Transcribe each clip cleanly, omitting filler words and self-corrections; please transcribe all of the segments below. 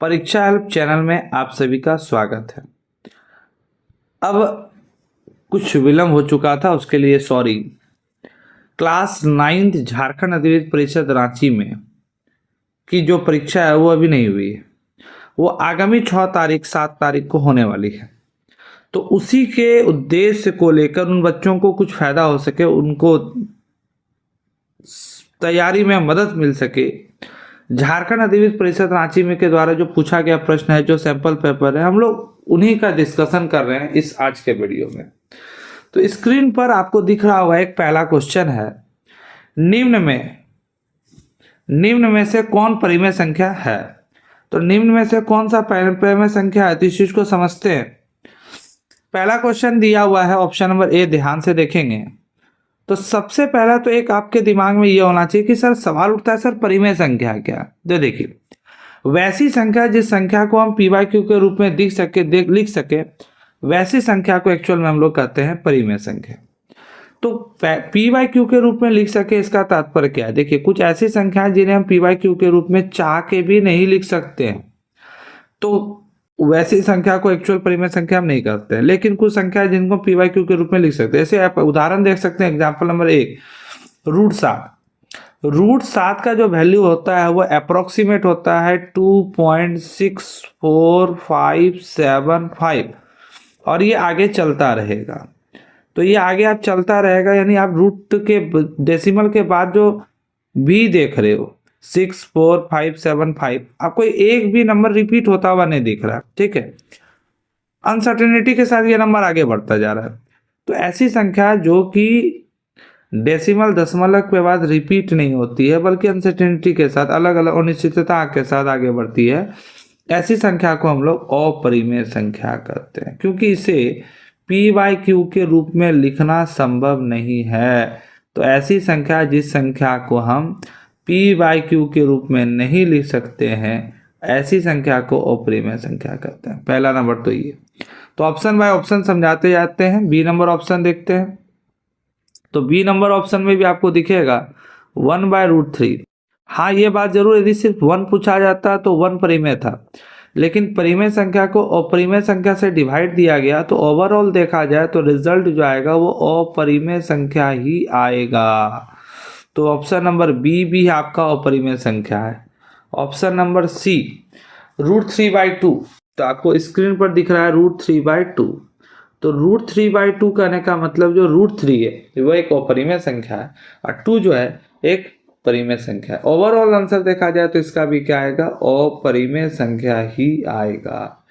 परीक्षा help channel में आप सभी का स्वागत है। अब कुछ विलंब हो चुका था, उसके लिए सॉरी। क्लास 9th झारखंड अधिविद्य परिषद रांची में की जो परीक्षा है वो अभी नहीं हुई है। वो आगामी 6 तारीख 7 तारीख को होने वाली है। तो उसी के उद्देश्य को लेकर उन बच्चों को कुछ फायदा हो सके, उनको तैयारी में मदद मिल सके, झारखंड अधिविद्य परिषद रांची में के द्वारा जो पूछा गया प्रश्न है, जो सैंपल पेपर है, हम लोग उन्हीं का डिस्कशन कर रहे हैं इस आज के वीडियो में। तो स्क्रीन पर आपको दिख रहा होगा एक पहला क्वेश्चन है, निम्न में से कौन परिमेय संख्या है। तो निम्न में से कौन सा परिमेय संख्या है, तो इस चीज को समझते हैं। पहला क्वेश्चन दिया हुआ है ऑप्शन नंबर ए, ध्यान से देखेंगे तो सबसे पहला तो एक आपके दिमाग में यह होना चाहिए कि सर सवाल उठता है सर परिमेय संख्या क्या। तो देखिए, वैसी संख्या जिस संख्या को हम p/q के रूप में लिख सके वैसी संख्या को एक्चुअल में हम लोग कहते हैं परिमेय संख्या। तो p/q के रूप में लिख सके, इसका तात्पर्य क्या है। देखिए, कुछ ऐसी संख्याएं जिन्हें हम p/q के रूप में चाह के भी नहीं लिख सकते हैं, तो वैसी संख्या को एक्चुअल परिमेय संख्या हम नहीं करते हैं। लेकिन कुछ संख्या जिनको p/q के रूप में लिख सकते हैं, जैसे आप उदाहरण देख सकते हैं। एग्जांपल नंबर 1, √7 का जो वैल्यू होता है वो अप्रोक्सीमेट होता है 2.64575 और ये आगे चलता रहेगा। तो ये आगे आप चलता रहेगा, यानी आप रूट के डेसिमल के बाद जो b देख रहे हो 64575, आपको एक भी नंबर रिपीट होता हुआ नहीं दिख रहा है, ठीक है। अनसर्टेनिटी के साथ ये नंबर आगे बढ़ता जा रहा है। तो ऐसी संख्या जो कि डेसिमल दशमलव के बाद रिपीट नहीं होती है, बल्कि अनसर्टेनिटी के साथ अलग अलग अनिश्चितता के साथ आगे बढ़ती है, ऐसी संख्या को हम लोग अपरिमेय संख्या कहते हैं, क्योंकि इसे p/q के रूप में लिखना संभव नहीं है। तो ऐसी संख्या जिस संख्या को हम p/q के रूप में नहीं लिख सकते हैं, ऐसी संख्या को अपरिमेय संख्या कहते हैं। पहला नंबर तो ये। तो ऑप्शन बाय ऑप्शन समझाते जाते हैं। बी नंबर ऑप्शन देखते हैं। तो बी नंबर ऑप्शन में भी आपको दिखेगा 1/√3। हाँ, ये बात जरूर, यदि सिर्फ 1 पूछा जाता तो 1 परिमेय था, लेकिन परिमेय संख्या को अपरिमेय संख्या से डिवाइड दिया गया, तो ओवरऑल देखा जाए तो रिजल्ट जो आएगा वो अपरिमेय संख्या ही आएगा। तो ऑप्शन नंबर बी भी आपका अपरिमेय संख्या है। Option number C, √3/2। तो आपको स्क्रीन पर दिख रहा है √3/2। तो √3/2 कहने का मतलब जो √3 है वो एक अपरिमेय संख्या है और 2 जो है एक परिमेय संख्या है। ओवरऑल आंसर देखा जाए तो इसका भी क्या आएगा, अपरिमेय संख्या ही आएगा।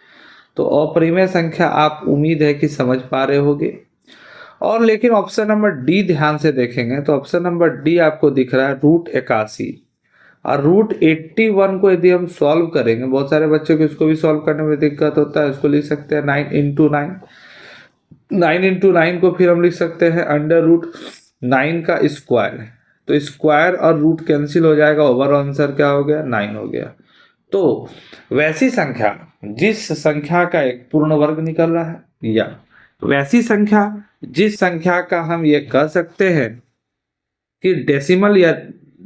तो अपरिमेय संख्या आप उम्मीद है कि समझ पा रहे होगे। और लेकिन ऑप्शन नंबर डी ध्यान से देखेंगे तो ऑप्शन नंबर डी आपको दिख रहा है √81 और √81 को यदि हम सॉल्व करेंगे, बहुत सारे बच्चों को इसको भी सॉल्व करने में दिक्कत होता है, इसको लिख सकते हैं 9 × 9 को फिर हम लिख सकते हैं √9 का स्क्वायर। तो स्क्वायर और रूट कैंसिल हो जाएगा, ओवरऑल आंसर क्या हो गया, 9 हो गया। तो वैसी संख्या जिस संख्या का एक पूर्ण वर्ग निकल रहा है, या वैसी संख्या जिस संख्या का हम ये कह सकते हैं कि डेसिमल या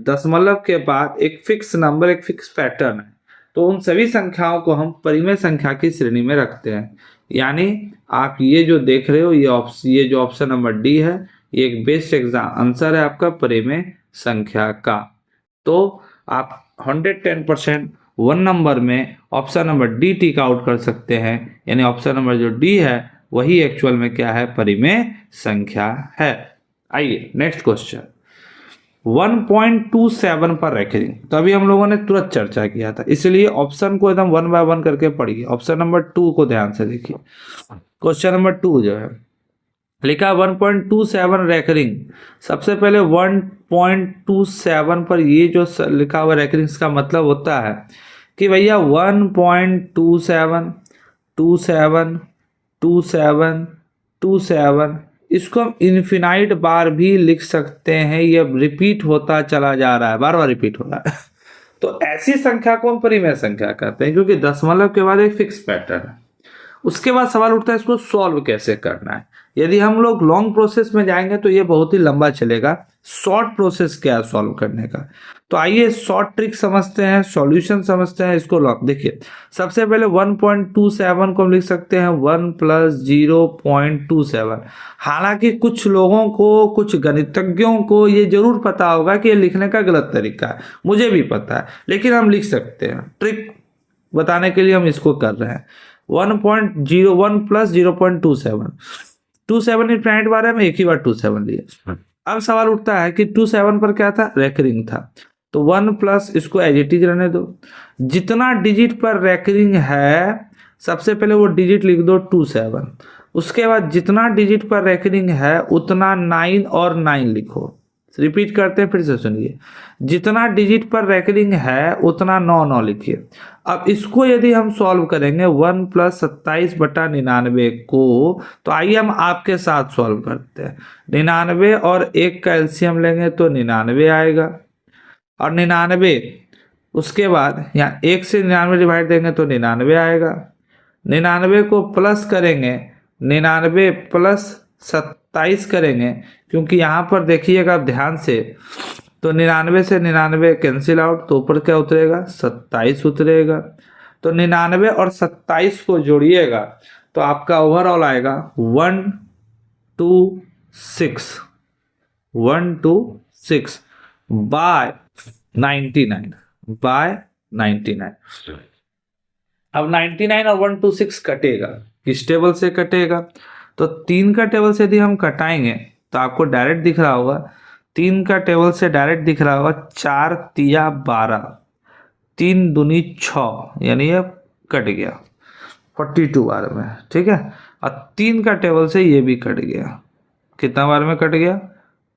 दशमलव के बाद एक फिक्स नंबर, एक फिक्स पैटर्न है, तो उन सभी संख्याओं को हम परिमेय संख्या की श्रेणी में रखते हैं। यानी आप ये जो देख रहे हो, ये जो ऑप्शन नंबर डी है, ये एक बेस्ट आंसर है आपका परिमेय संख्या का। तो आप 110% 1 नंबर में option number D tick out कर सकते हैं, यानी ऑप्शन नंबर जो डी है वही एक्चुअल में क्या है, परिमेय संख्या है। आइए नेक्स्ट क्वेश्चन, 1.27 पर रैंकिंग। तो अभी हम लोगों ने तुरंत चर्चा किया था, इसलिए ऑप्शन को एकदम 1 बाय 1 करके पढ़िए। ऑप्शन नंबर 2 को ध्यान से देखिए। क्वेश्चन नंबर 2 जो है लिखा 1.27 रैंकिंग। सबसे पहले 1.27 पर ये जो लिखा हुआ रैंकिंग, का मतलब होता है कि भैया 1.27 27 27 27 इसको हम इन्फिनाइट बार भी लिख सकते हैं। ये रिपीट होता चला जा रहा है, बार बार रिपीट हो रहा है। तो ऐसी संख्या को हम परिमेय संख्या कहते हैं, क्योंकि दशमलव के बाद एक फिक्स पैटर्न है। उसके बाद सवाल उठता है इसको सॉल्व कैसे करना है। यदि हम लोग लॉन्ग प्रोसेस में जाएंगे तो ये बहुत ही लंबा चलेगा। शॉर्ट प्रोसेस क्या है सॉल्व करने का, तो आइए शॉर्ट ट्रिक समझते हैं, सॉल्यूशन समझते हैं इसको। लॉन्ग देखिए, सबसे पहले 1.27 को हम लिख सकते हैं 1 + 0.27। हालांकि कुछ लोगों को, कुछ गणितज्ञों को ये जरूर पता होगा कि ये लिखने का गलत तरीका है, मुझे भी पता है, लेकिन हम लिख सकते हैं। ट्रिक बताने के लिए हम इसको कर रहे हैं। 1.01 + 0.27, 27 इनफाइनाइट बार है, मैं एक ही बार 27 लिए। अब सवाल उठता है कि 27 पर क्या था, रेकरिंग था, तो 1 प्लस इसको एज इट इज रहने दो। जितना डिजिट पर रेकरिंग है सबसे पहले वो डिजिट लिख दो 27, उसके बाद जितना डिजिट पर रेकरिंग है उतना 9 और 9 लिखो। रिपीट करते हैं, फिर से सुनिए, जितना डिजिट पर रेकरिंग है उतना 9 9 लिखिए। अब इसको यदि हम सॉल्व करेंगे 1 + 27/99 को, तो आइए हम आपके साथ सॉल्व करते हैं। 99 और 1 का एलसीएम लेंगे तो 99 आएगा, और 99 उसके बाद यहाँ 1 से 99 डिवाइड देंगे तो 99 आएगा। 99 को प्लस करेंगे, 99 + 27 करेंगे, क्योंकि यहाँ पर देखिएगा ध्यान से, तो 99 से 99 कैंसिल आउट, तो ऊपर क्या उतरेगा, 27 उतरेगा। तो 99 और 27 को जोड़िएगा तो आपका ओवरऑल आएगा 126 बाय 99। अब 99 और 126 कटेगा, किस टेबल से कटेगा, तो 3 का टेबल से यदि हम कटाएंगे तो आपको डायरेक्ट दिख रहा होगा, 3 का टेबल से डायरेक्ट दिख रहा होगा 4 तिया 12, 3 दूनी 6, यानी ये कट गया 42 बार में, ठीक है। और 3 का टेबल से ये भी कट गया, कितना बार में कट गया,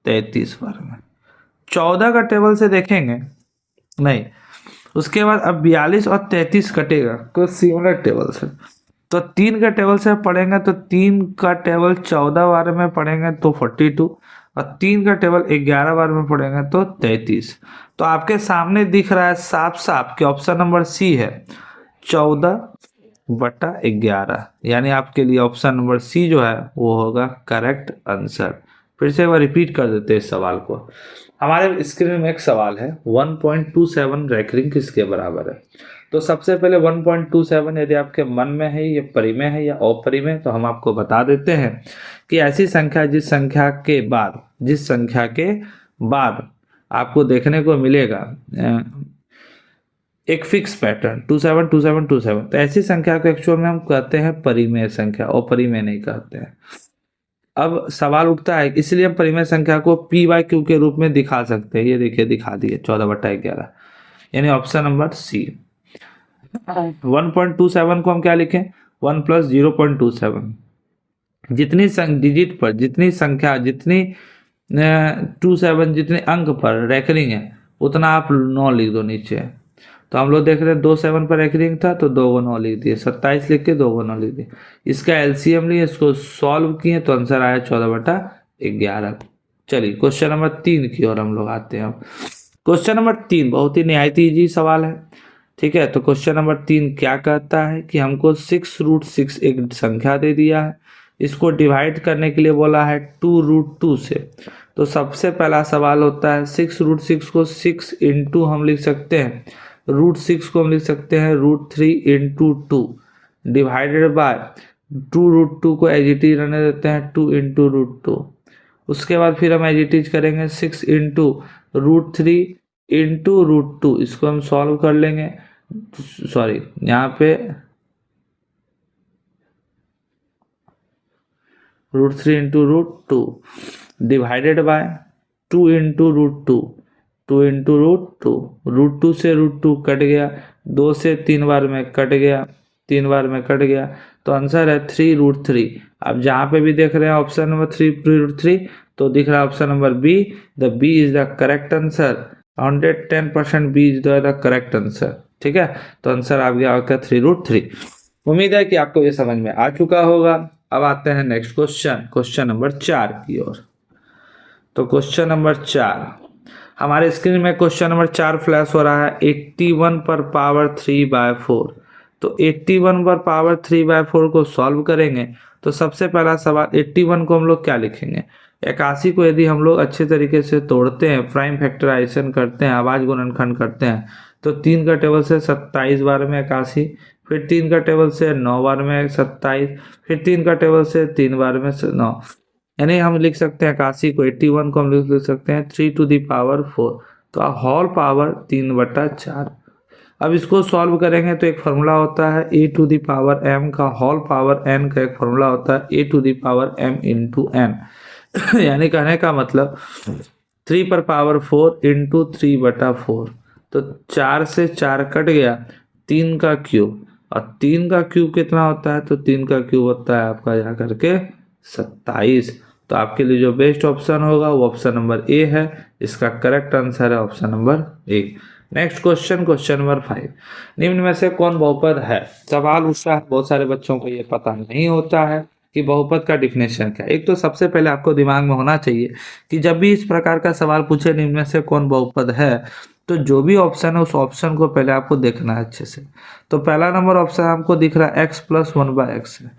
33 बार में। 14 का टेबल से देखेंगे नहीं, उसके बाद अब 42 और 33 कटेगा तो सिमिलर टेबल से, तो 3 का टेबल से पढ़ेंगे तो 3 का टेबल 14 बार में पढ़ेंगे तो 42, और 3 का टेबल 11 बार में पढ़ेंगे तो 33। तो आपके सामने दिख रहा है साफ साफ कि ऑप्शन नंबर सी है 14/11, यानी आपके लिए ऑप्शन नंबर सी जो है वो होगा करेक्ट आंसर। फिर से एक बार रिपीट कर देते हैं इस सवाल को। हमारे स्क्रीन में एक सवाल है 1.27 रेकरिंग किसके बराबर है। तो सबसे पहले 1.27 यदि आपके मन में है, ये परिमेय है या अपरिमेय, तो हम आपको बता देते हैं कि ऐसी संख्या जिस संख्या के बाद आपको देखने को मिलेगा एक फिक्स पैटर्न 27 27 27, तो ऐसी संख्या को एक्चुअल में हम कहते हैं परिमेय संख्या, अपरिमेय नहीं कहते हैं। अब सवाल उठता है, इसलिए हम परिमेय संख्या को p/q के रूप में दिखा सकते हैं। ये देखिए दिखा दिए 14/11, यानी ऑप्शन नंबर सी। 1.27 को हम क्या लिखें, 1 + 0.27। जितनी डिजिट पर, जितनी संख्या, जितनी 27 जितने अंक पर रेकरिंग है उतना आप 9 लिख दो नीचे। तो हम लोग देख रहे हैं 27 पर रेकरिंग था तो 2 को 9 लिख दिए, 27 लिख के 2 को 9 लिख दिए। इसका एलसीएम लिए, इसको सॉल्व किए तो आंसर आया 14/11। चलिए क्वेश्चन नंबर 3 की ओर हम लोग आते हैं। क्वेश्चन नंबर 3 बहुत ही निहायती इजी सवाल है, ठीक है। तो क्वेश्चन नंबर 3 क्या कहता है कि हमको 6√6 एक संख्या दे दिया है, इसको डिवाइड करने के लिए बोला है 2√2 से। तो सबसे पहला सवाल होता है 6√6 को 6 इंटू हम लिख सकते हैं, √6 को हम लिख सकते हैं √3 × 2 डिवाइडेड बाय 2√2 को एज इट इज रहने देते हैं 2 × √2। उसके बाद फिर हम एज इट इज करेंगे 6 × √3 × √2, इसको हम सॉल्व कर लेंगे। सॉरी, यहाँ पे √3 × √2 डिवाइडेड बाय 2 × √2, 2 × √2, √2 से √2 कट गया, 2 से 3 बार में कट गया, 3 बार में कट गया, तो आंसर है 3√3। अब जहाँ पे भी देख रहे हैं ऑप्शन नंबर 3√3 तो दिख रहा है option number B, the B is the correct answer. 110% B is the correct answer, ठीक है। तो आंसर आ गया आपका 3√3। उम्मीद है कि आपको ये समझ में आ चुका होगा। अब आते हैं नेक्स्ट क्वेश्चन, क्वेश्चन नंबर 4 की ओर। तो क्वेश्चन नंबर 4 हमारे स्क्रीन में क्वेश्चन नंबर 4 फ्लैश हो रहा है। 81 पर पावर 3/4 तो 81/3/4 को सॉल्व करेंगे तो सबसे पहला सवाल 81 को हम लोग क्या लिखेंगे, 81 को यदि हम लोग अच्छे तरीके से तोड़ते हैं, प्राइम फैक्टराइजेशन करते हैं, अभाज्य गुणनखंड करते हैं, तो 3 का टेबल से 27 बार में 81, फिर 3 का टेबल से 9 बार में 27, फिर 3 का टेबल से 3 बार में 9, यानी हम लिख सकते हैं 81 को, 81 को हम लिख सकते हैं 3⁴ का होल पावर 3/4। अब इसको सॉल्व करेंगे तो एक फार्मूला होता है a⁴m का होल पावर n का एक फार्मूला होता है a⁴m इंटू n यानी कहने का मतलब 3⁴ इंटू 3/4, तो 4 से 4 कट गया, 3 का क्यूब, और 3 का क्यूब कितना होता है, तो 3 का क्यूब होता है आपका जा करके 27। तो आपके लिए जो बेस्ट ऑप्शन होगा वो ऑप्शन नंबर ए है, इसका करेक्ट आंसर है option number A. Next question, question number 5, निम्न में से कौन बहुपद है। सवाल पूछा है, बहुत सारे बच्चों को ये पता नहीं होता है कि बहुपद का डिफिनेशन क्या है। एक तो सबसे पहले आपको दिमाग में होना चाहिए कि जब भी इस प्रकार का सवाल पूछे निम्न में से कौन बहुपद है, तो जो भी ऑप्शन है उस ऑप्शन को पहले आपको देखना है अच्छे से। तो पहला नंबर ऑप्शन हमको दिख रहा है x + 1/x है,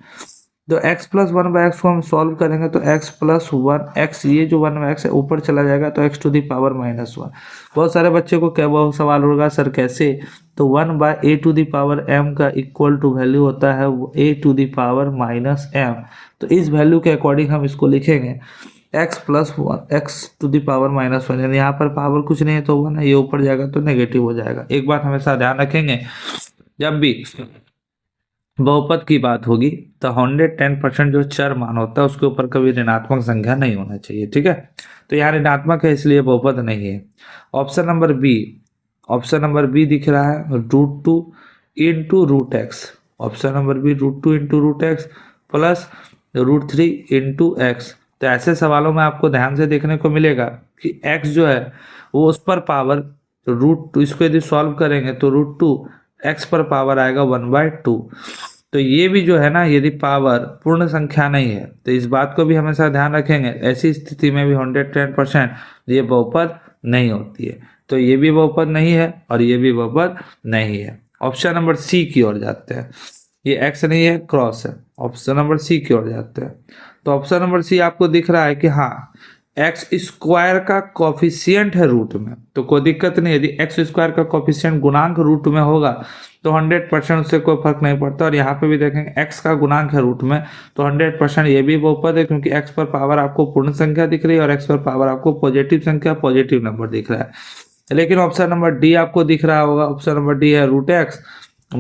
तो x + 1/x को हम सॉल्व करेंगे तो x + 1x, ये जो 1x है ऊपर चला जाएगा तो x⁻⁻1। बहुत सारे बच्चे को क्या वो सवाल होगा सर कैसे, तो 1/a⁻m का इक्वल टू वैल्यू होता है a⁻−m, तो इस वैल्यू के अकॉर्डिंग हम इसको लिखेंगे x + 1 x⁻−1, यानी यहाँ पर पावर कुछ नहीं है तो 1 है, ये ऊपर जाएगा तो नेगेटिव हो जाएगा। एक बात हमेशा ध्यान रखेंगे, जब भी बहुपद की बात होगी तो 110% जो चर मान होता है उसके ऊपर कभी ऋणात्मक संख्या नहीं होना चाहिए, ठीक है। तो यहाँ ऋणात्मक है इसलिए बहुपद नहीं है। Option number B, option number B दिख रहा है √2 into √x, option number B √2 into √x plus √3 into x। तो ऐसे सवालों में आपको ध्यान से देखने को मिलेगा कि x जो है वो उस पर पावर √2, इसको यदि सॉल्व करेंगे तो √2 x पर पावर आएगा 1/2। तो ये भी जो है ना, यदि पावर पूर्ण संख्या नहीं है तो इस बात को भी हमेशा ध्यान रखेंगे, ऐसी स्थिति में भी 110% ये बहुपद नहीं होती है। तो ये भी बहुपद नहीं है और ये भी बहुपद नहीं है। ऑप्शन नंबर सी की ओर जाते हैं, ये x नहीं है क्रॉस है, ऑप्शन नंबर सी की ओर जाते हैं। तो ऑप्शन नंबर सी आपको दिख रहा है कि हाँ x² का कॉफिशियंट है रूट में, तो कोई दिक्कत नहीं। यदि x² का कॉफिशियंट गुणांक रूट में होगा तो 100% उससे कोई फर्क नहीं पड़ता। और यहाँ पे भी देखेंगे x का गुणांक है रूट में तो 100% ये भी बहुपद है, क्योंकि x पर पावर आपको पूर्ण संख्या दिख रही है और x पर पावर आपको पॉजिटिव संख्या, पॉजिटिव नंबर दिख रहा है। लेकिन ऑप्शन नंबर डी आपको दिख रहा होगा, ऑप्शन नंबर डी है √x -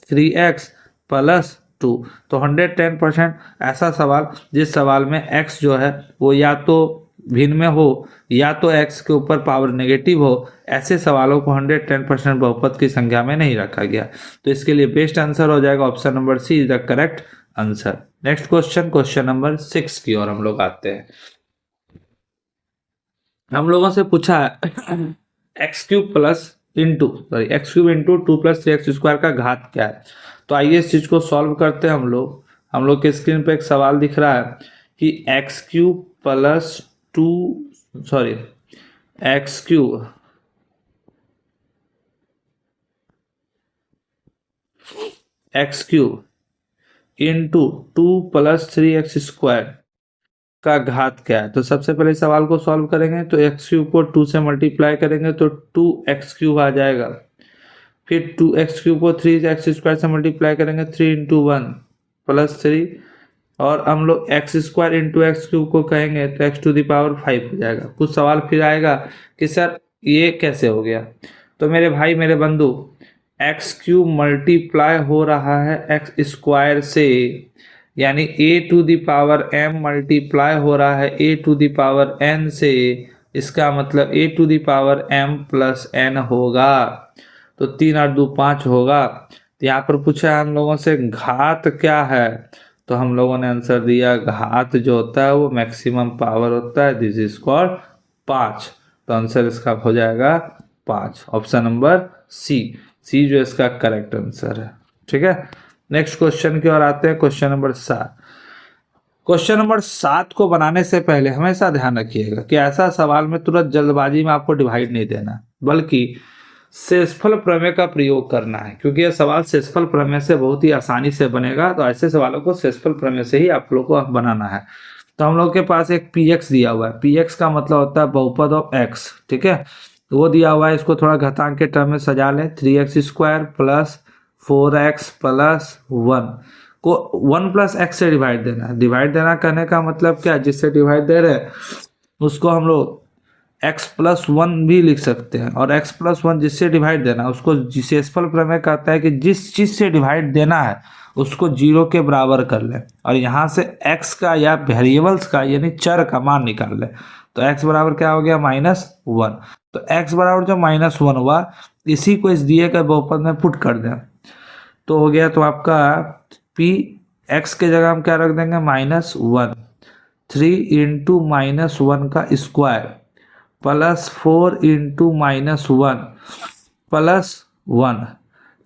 3x + 2, तो 110% ऐसा सवाल जिस सवाल में x जो है वो या तो भिन्न में हो या तो x के ऊपर पावर नेगेटिव हो, ऐसे सवालों को 110% बहुपद की संख्या में नहीं रखा गया। तो इसके लिए बेस्ट आंसर हो जाएगा option number C is the correct answer. Next question, question number 6 की ओर हम लोग आते हैं। हम लोगों से पूछा है x³ इंटू 2 + 3x² का घात क्या है। तो आइए इस चीज को सॉल्व करते हैं हम लोग के स्क्रीन पे एक सवाल दिख रहा है कि x³ इंटू 2 + 3x² का घात क्या है। तो सबसे पहले सवाल को सॉल्व करेंगे तो x³ को 2 से मल्टीप्लाई करेंगे तो 2x³ आ जाएगा, फिर 2x³ को 3x² से मल्टीप्लाई करेंगे 3 × 1 + 3, और हम लोग x² इंटू x³ को कहेंगे तो x⁵ हो जाएगा। कुछ सवाल फिर आएगा कि सर ये कैसे हो गया। तो मेरे भाई मेरे बंधु, x³ मल्टीप्लाई हो रहा है x² से, यानी a⁴m मल्टीप्लाई हो रहा है a⁴n से, इसका मतलब a⁴m + n होगा। तो 3 और 2 5 होगा। तो यहाँ पर पूछा हम लोगों से घात क्या है, तो हम लोगों ने आंसर दिया घात जो होता है वो मैक्सिमम पावर होता है, दिस इज कॉल्ड 5। तो आंसर इसका हो जाएगा 5, ऑप्शन नंबर सी जो इसका करेक्ट आंसर है, ठीक है। नेक्स्ट क्वेश्चन की ओर आते हैं, क्वेश्चन नंबर 7। क्वेश्चन नंबर 7 को बनाने से पहले हमेशा ध्यान रखिएगा कि ऐसा सवाल में तुरंत जल्दबाजी में आपको डिवाइड नहीं देना, बल्कि शेषफल प्रमेय का प्रयोग करना है, क्योंकि यह सवाल शेषफल प्रमेय से बहुत ही आसानी से बनेगा। तो ऐसे सवालों को शेषफल प्रमेय से ही आप लोग को बनाना है। तो हम लोग के पास एक px दिया हुआ है। px का मतलब होता है बहुपद ऑफ x, ठीक है। तो वो दिया हुआ है, इसको थोड़ा घातांक के टर्म में सजा लें। 3x² प्लस 4x प्लस 1 को 1 प्लस x से डिवाइड देना है। डिवाइड देना करने का मतलब क्या, जिससे डिवाइड दे रहे हैं उसको हम लोग x प्लस 1 भी लिख सकते हैं, और x प्लस 1 जिससे डिवाइड देना उसको शेषफल प्रमेय कहता है कि जिस चीज से डिवाइड देना है उसको 0 के बराबर कर ले, और यहाँ से x का या वेरिएबल्स का यानी चर का मान निकाल ले। तो x बराबर क्या हो गया, -1। तो x बराबर जो -1 हुआ, इसी को इस दिए गए बहुपद में पुट कर दें तो हो गया। तो आपका p x के जगह हम क्या रख देंगे, -1। 3 इंटू -1 का square plus 4 into -1 plus 1।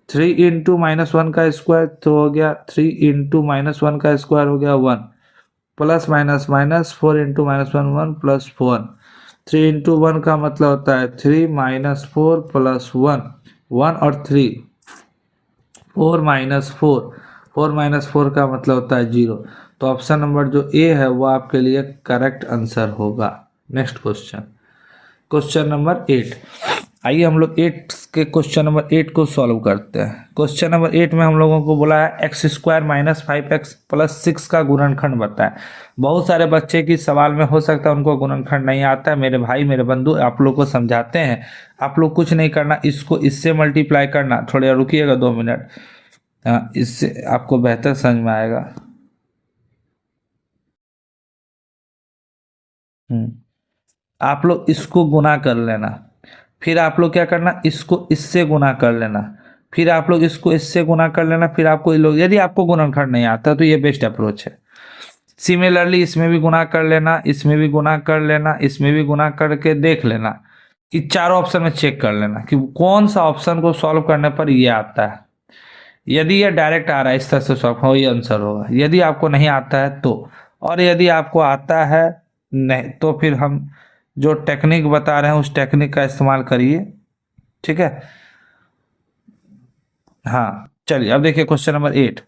3 into -1 का स्क्वायर तो हो गया 3 इंटू -1 का स्क्वायर हो गया 1, plus minus minus 4 into -1 1 plus 1। 3 into 1 का मतलब होता है 3 - 4 प्लस 1, 1 और 3, 4 - 4 का मतलब होता है 0। तो ऑप्शन नंबर जो ए है वो आपके लिए करेक्ट आंसर होगा। Next question number 8। आइए हम लोग 8 के क्वेश्चन नंबर 8 को सॉल्व करते हैं। क्वेश्चन नंबर 8 में हम लोगों को बोला है x² - 5x + 6 का गुणनखंड बताएं। बहुत सारे बच्चे की सवाल में हो सकता है उनको गुणनखंड नहीं आता है। मेरे भाई मेरे बंधु आप लोग को समझाते हैं, आप लोग कुछ नहीं करना, इसको इससे मल्टीप्लाई करना। थोड़ा रुकिएगा 2 मिनट, इससे आपको बेहतर समझ में आएगा। आप लोग इसको गुना कर लेना, फिर आप लोग क्या करना, इसको इससे गुना कर लेना, फिर आप लोग इसको इससे गुना कर लेना, फिर आपको लोग, यदि आपको गुणनखंड नहीं आता तो ये बेस्ट अप्रोच है। सिमिलरली इसमें भी गुना कर लेना, इसमें भी गुना कर लेना, इसमें भी गुना करके देख लेना, ये चारों ऑप्शन में चेक कर लेना कि कौन सा ऑप्शन को सॉल्व करने पर ये आता है। यदि ये डायरेक्ट आ रहा है इस तरह से सॉल्व हो, ये आंसर होगा। यदि आपको नहीं आता है तो, और यदि आपको आता है नहीं तो फिर हम जो टेक्निक बता रहे हैं उस टेक्निक का इस्तेमाल करिए, ठीक है। हाँ चलिए अब देखिए क्वेश्चन नंबर 8।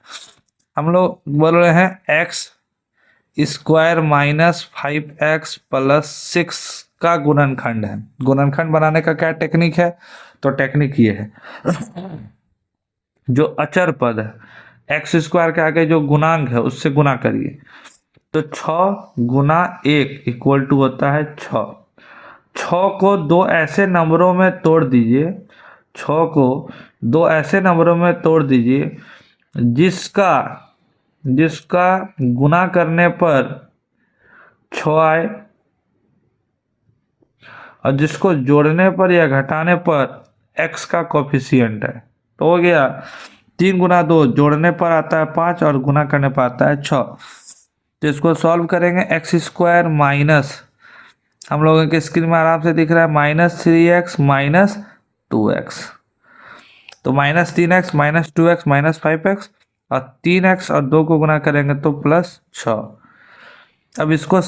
हम लोग बोल रहे हैं x² - 5x + 6 का गुणनखंड है। गुणनखंड बनाने का क्या टेक्निक है, तो टेक्निक ये है, जो अचर पद है x² के आगे जो गुणांक है उससे गुना करिए। तो 6 गुना 1 इक्वल टू होता है 6। 6 को दो ऐसे नंबरों में तोड़ दीजिए, 6 को दो ऐसे नंबरों में तोड़ दीजिए जिसका गुना करने पर 6 आए और जिसको जोड़ने पर या घटाने पर x का कोफिशिएंट है। तो हो गया 3 गुना 2 जोड़ने पर आता है 5 और गुना करने पर आता है 6। तो इसको सॉल्व करेंगे, x² माइनस, हम लोगों के स्क्रीन में आराम से दिख रहा है -3x - 2x, तो -3x - 2x - 5x और 3x और 2 को गुना करेंगे तो +6। अब इसको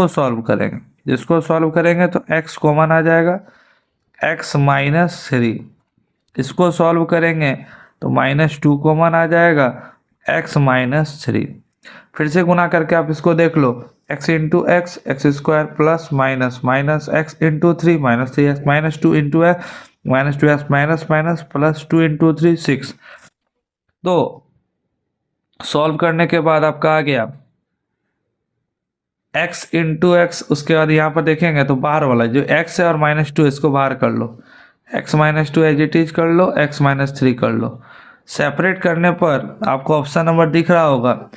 सॉल्व करेंगे, इसको सॉल्व करेंगे तो x कॉमन आ जाएगा, x - 3। इसको सॉल्व करेंगे तो -2 कॉमन आ जाएगा, x - 3। फिर से गुना करके आप इसको देख लो, x into x x² plus minus minus x into 3 -3x -2 into x -2x minus minus plus 2 into 3 6। तो सॉल्व करने के बाद आपका आ गया x इंटू एक्स, उसके बाद यहाँ पर देखेंगे तो बाहर वाला जो x है और -2 इसको बाहर कर लो, x -2 एज इट इज कर लो, x -3 कर लो। सेपरेट करने पर आपको ऑप्शन नंबर दिख रहा होगा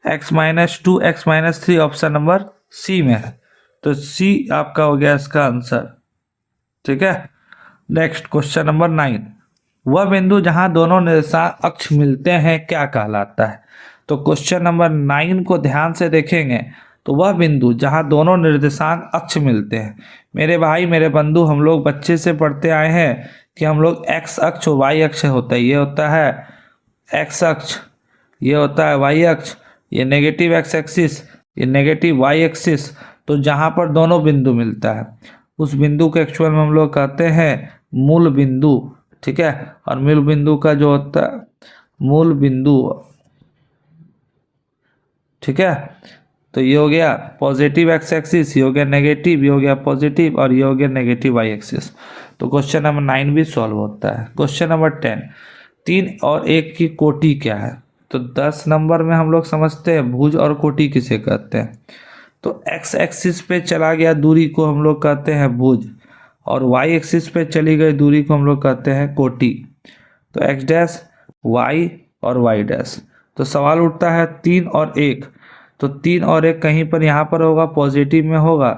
x -2 x -3 option number C में है, तो सी आपका हो गया इसका आंसर, ठीक है। Next question number 9। वह बिंदु जहां दोनों निर्देशांक अक्ष मिलते हैं क्या कहलाता है। तो क्वेश्चन नंबर 9 को ध्यान से देखेंगे तो वह बिंदु जहां दोनों निर्देशांक अक्ष मिलते हैं, मेरे भाई मेरे बंधु हम लोग बच्चे से पढ़ते आए हैं कि हम लोग x अक्ष और y अक्ष होता है, ये होता है x अक्ष, ये होता है y अक्ष, ये नेगेटिव x एक्सिस, ये नेगेटिव y एक्सिस। तो जहां पर दोनों बिंदु मिलता है उस बिंदु को एक्चुअल में हम लोग कहते हैं मूल बिंदु, ठीक है। और मूल बिंदु का जो होता है मूल बिंदु, ठीक है। तो ये हो गया पॉजिटिव एक्स एक्सिस, ये हो गया नेगेटिव, ये हो गया पॉजिटिव, और ये हो गया नेगेटिव वाई एक्सिस। तो क्वेश्चन नंबर 9 भी सॉल्व होता है। क्वेश्चन नंबर 10, 3 और 1 की कोटि क्या है? तो 10 नंबर में हम लोग समझते हैं भुज और कोटि किसे कहते हैं। तो एक्स एक्सिस पे चला गया दूरी को हम लोग कहते हैं भुज, और वाई एक्सिस पे चली गई दूरी को हम लोग कहते हैं कोटि। तो एक्स डैश वाई और वाई डैश। तो सवाल उठता है 3 और 1, तो 3 और 1 कहीं पर यहाँ पर होगा, पॉजिटिव में होगा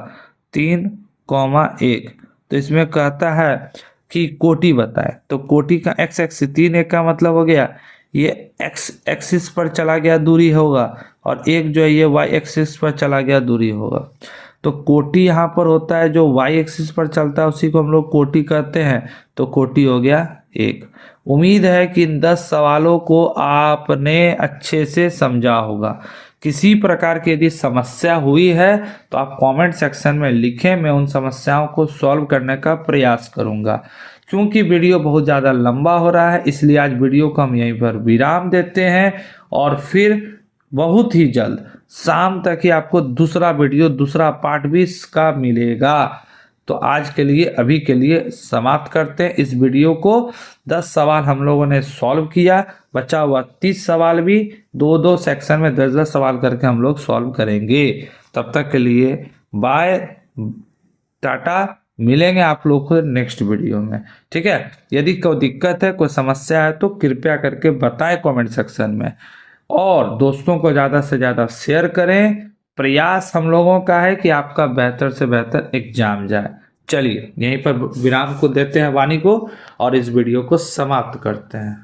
3, 1। तो इसमें कहता है कि कोटि बताए। तो कोटि का एक्स एक्सिस 3 1 का मतलब हो गया ये एक्स एक्सिस पर चला गया दूरी होगा, और एक जो है ये वाई एक्सिस पर चला गया दूरी होगा। तो कोटि यहाँ पर होता है जो वाई एक्सिस पर चलता है उसी को हम लोग कोटि कहते हैं। तो कोटि हो गया 1। उम्मीद है कि इन 10 सवालों को आपने अच्छे से समझा होगा। किसी प्रकार की यदि समस्या हुई है तो आप कमेंट सेक्शन में लिखें, मैं उन समस्याओं को सॉल्व करने का प्रयास करूंगा। क्योंकि वीडियो बहुत ज़्यादा लंबा हो रहा है इसलिए आज वीडियो को हम यहीं पर विराम देते हैं, और फिर बहुत ही जल्द शाम तक ही आपको दूसरा वीडियो, दूसरा पार्ट भी इसका मिलेगा। तो आज के लिए, अभी के लिए समाप्त करते हैं इस वीडियो को। 10 सवाल हम लोगों ने सॉल्व किया, बचा हुआ 30 सवाल भी 2-2 सेक्शन में 10-10 सवाल करके हम लोग सॉल्व करेंगे। तब तक के लिए बाय, टाटा, मिलेंगे आप लोग को नेक्स्ट वीडियो में, ठीक है। यदि कोई दिक्कत है, कोई समस्या है तो कृपया करके बताएं कमेंट सेक्शन में, और दोस्तों को ज़्यादा से ज़्यादा शेयर करें। प्रयास हम लोगों का है कि आपका बेहतर से बेहतर एग्जाम जाए। चलिए यहीं पर विराम को देते हैं वाणी को, और इस वीडियो को समाप्त करते हैं।